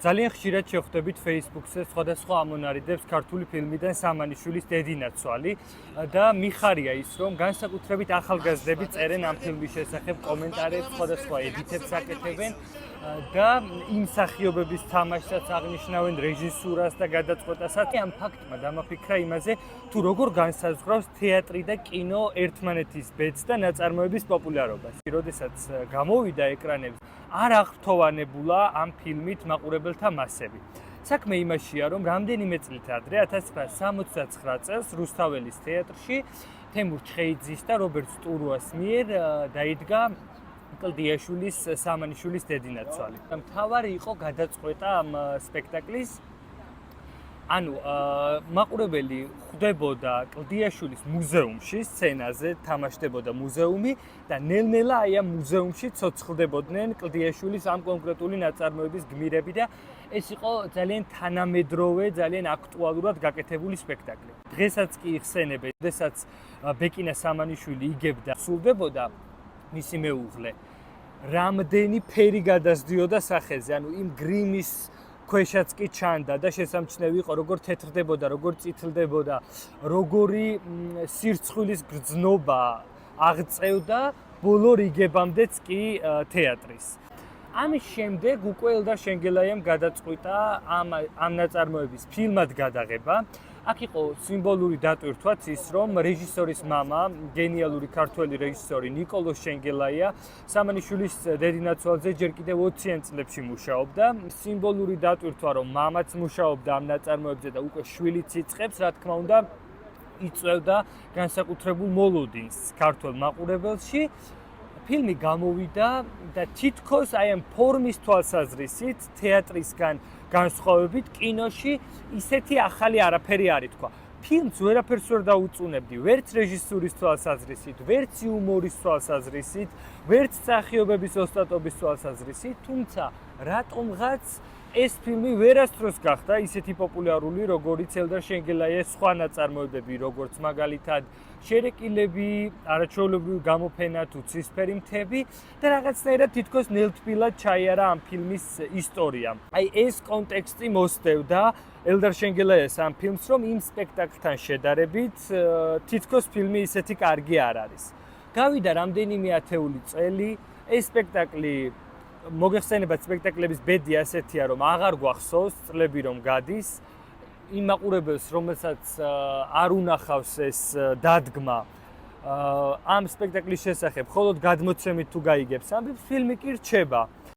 ძალიან ხშირად შევხვდებით Facebook-ზე სხვადასხვა ამონარიდებს ქართული ფილმიდან სამანიშვილის დედინაცვალი და მიხარია ის, რომ განსაკუთრებით ახალგაზრდები წერენ ამ ფილმის შესახებ კომენტარებს, სხვადასხვა ედიტებს აკეთებენ და იმ მსახიობების თამაშსაც აღნიშნავენ, რეჟისურას და გადაწყვეტასაც. ამ ფაქტმა დამაფიქრა იმაზე, თუ როგორ განსაზღვრავს თეატრი და კინო ერთმანეთის ბედს და ნაწარმოების პოპულარობას. როდესაც გამოვიდა ეკრანებზე, არ აღფრთოვანებულა ამ ფილმით მაყურებელთა მასები. საქმე იმაშია, რომ რამდენიმე წლით ადრე 1969 წელს რუსთაველის თეატრში თემურ ჩხეიძის და რობერტ სტურუას მიერ დაიდგა კლდიაშვილის სამანიშვილის დედინაცვალი. მთავარი იყო გადაწყვეტა ამ სპექტაკლის. ანუ მაყურებელი ხვდებოდა კლდიაშვილის მუზეუმში, სცენაზე თამაშდებოდა მუზეუმი და ნელ-ნელა აი ამ მუზეუმში ცოცხლდებოდნენ კლდიაშვილის ამ კონკრეტული ნაწარმოების გმირები და ეს იყო ძალიან თანამედროვე, ძალიან აქტუალურად გაკეთებული სპექტაკლი. დღესაც კი იხსენებენ, როდესაც ბეკინა სამანიშვილი იგებდა, სულდებოდა მისი მეუღლე. რამდენი ფერი გადასდიოდა სახეზე, ანუ იმ გრიმის ქვეშაც კი ჩანდა და შესამჩნევი იყო, როგორ თეთრდებოდა, როგორ წითლდებოდა, როგორი სირცხვილის გრძნობა აღწევდა ბოლო რიგებამდეც კი თეატრის. ამის შემდეგ უკვე ელდარ შენგელაიამ გადაწყვიტა ამ ნაწარმოების ფილმად გადაღება. აქ იყო სიმბოლური დატვირთვაც ის, რომ რეჟისორის მამა, გენიალური ქართველი რეჟისორი ნიკოლოზ შენგელაია სამანიშვილის დედინაცვალზე ჯერ კიდევ 20-იან წლებში მუშაობდა. სიმბოლური დატვირთვა, რომ მამაც მუშაობდა ამ ნაწარმოებზე და უკვე შვილიც იწყებს, რა თქმა უნდა, იწვევდა განსაკუთრებულ მოლოდინს ქართველ მაყურებელში. ფილმი გამოვიდა და თითქოს აი ამ ფორმის თვალსაზრისით თეატრისგან განსხვავებით კინოში ისეთი ახალი არაფერი არ ითქვა. ფილმს ვერაფერს ვერ დაუწუნებდი, ვერც რეჟისურის თვალსაზრისით, ვერც იუმორის თვალსაზრისით, ვერც მსახიობების ოსტატობის თვალსაზრისით, თუმცა რატომღაც ეს ფილმი ვერასდროს გახდა ისეთი პოპულარული, როგორც ელდარ შენგელაიას სხვა ნაწარმოებები, როგორც მაგალითად შერეკილები, არაჩვეულებრივი გამოფენა თუ ცისფერი მთები და რაღაცნაირად თითქოს ნელთბილად ჩაიარა ამ ფილმის ისტორია. აი ეს კონტექსტი მოსდევდა ელდარ შენგელაიას ამ ფილმს, რომ იმ სპექტაკლთან შედარებით თითქოს ფილმი ისეთი კარგი არ არის. გავიდა რამდენიმე ათეული წელი, ეს სპექტაკლი მოგეხსენებათ, სპექტაკლების ბედი ასეთია, რომ აღარ გვახსოვს წლები რომ გადის. იმ მაყურებელს, რომელსაც არ უნახავს ეს დადგმა ამ სპექტაკლის შესახებ, მხოლოდ გადმოცემით თუ გაიგებს ამბებს, ფილმი კი რჩება.